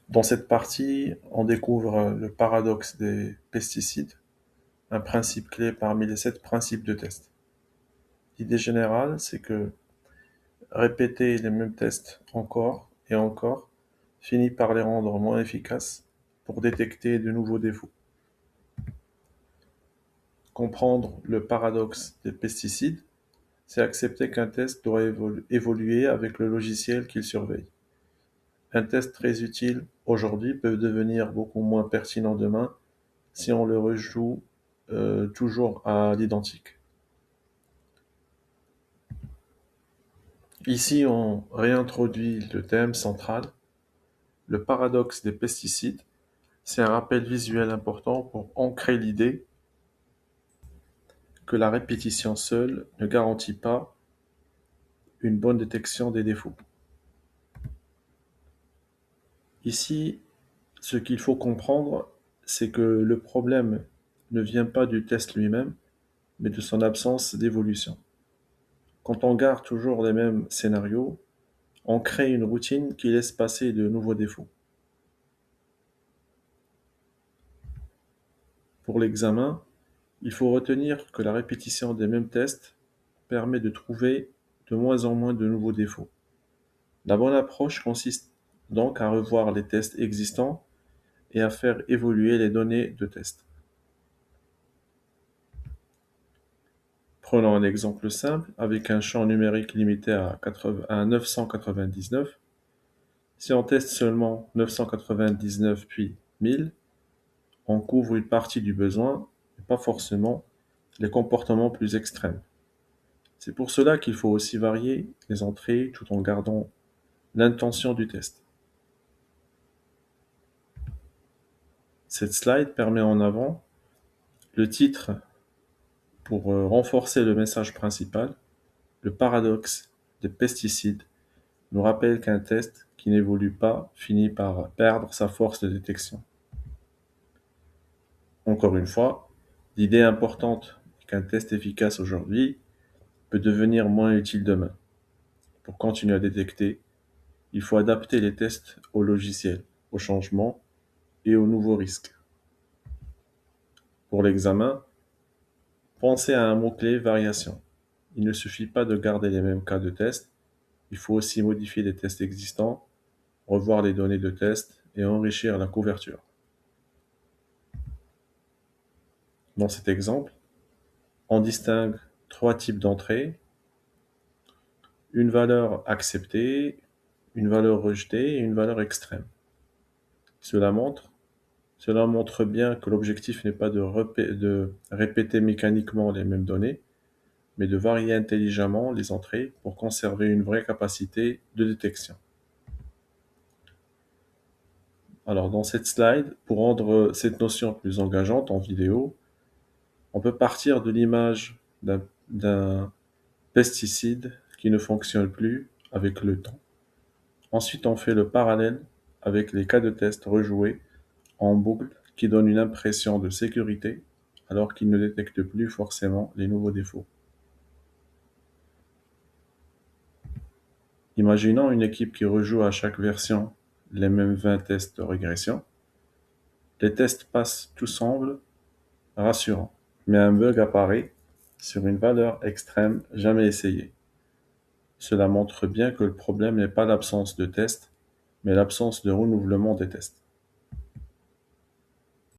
Dans cette partie, on découvre le paradoxe des pesticides, un principe clé parmi les 7 principes de test. L'idée générale, c'est que répéter les mêmes tests encore et encore finit par les rendre moins efficaces pour détecter de nouveaux défauts. Comprendre le paradoxe des pesticides, c'est accepter qu'un test doit évoluer avec le logiciel qu'il surveille. Un test très utile aujourd'hui peut devenir beaucoup moins pertinent demain si on le rejoue toujours à l'identique. Ici, on réintroduit le thème central, le paradoxe des pesticides. C'est un rappel visuel important pour ancrer l'idée que la répétition seule ne garantit pas une bonne détection des défauts. Ici, ce qu'il faut comprendre, c'est que le problème ne vient pas du test lui-même, mais de son absence d'évolution. Quand on garde toujours les mêmes scénarios, on crée une routine qui laisse passer de nouveaux défauts. Pour l'examen, il faut retenir que la répétition des mêmes tests permet de trouver de moins en moins de nouveaux défauts. La bonne approche consiste donc à revoir les tests existants et à faire évoluer les données de test. Prenons un exemple simple avec un champ numérique limité à 999. Si on teste seulement 999 puis 1000, on couvre une partie du besoin, mais pas forcément les comportements plus extrêmes. C'est pour cela qu'il faut aussi varier les entrées tout en gardant l'intention du test. Cette slide permet en avant le titre pour renforcer le message principal. Le paradoxe des pesticides nous rappelle qu'un test qui n'évolue pas finit par perdre sa force de détection. Encore une fois, l'idée importante est qu'un test efficace aujourd'hui peut devenir moins utile demain. Pour continuer à détecter, il faut adapter les tests au logiciel, aux changements et aux nouveaux risques. Pour l'examen, pensez à un mot-clé variation. Il ne suffit pas de garder les mêmes cas de test, il faut aussi modifier les tests existants, revoir les données de test et enrichir la couverture. Dans cet exemple, on distingue 3 types d'entrées, une valeur acceptée, une valeur rejetée et une valeur extrême. Cela montre bien que l'objectif n'est pas de répéter mécaniquement les mêmes données, mais de varier intelligemment les entrées pour conserver une vraie capacité de détection. Alors dans cette slide, pour rendre cette notion plus engageante en vidéo, on peut partir de l'image d'un pesticide qui ne fonctionne plus avec le temps. Ensuite, on fait le parallèle avec les cas de test rejoués en boucle qui donnent une impression de sécurité alors qu'ils ne détectent plus forcément les nouveaux défauts. Imaginons une équipe qui rejoue à chaque version les mêmes 20 tests de régression. Les tests passent, tout semble rassurant, mais un bug apparaît sur une valeur extrême jamais essayée. Cela montre bien que le problème n'est pas l'absence de tests, mais l'absence de renouvellement des tests.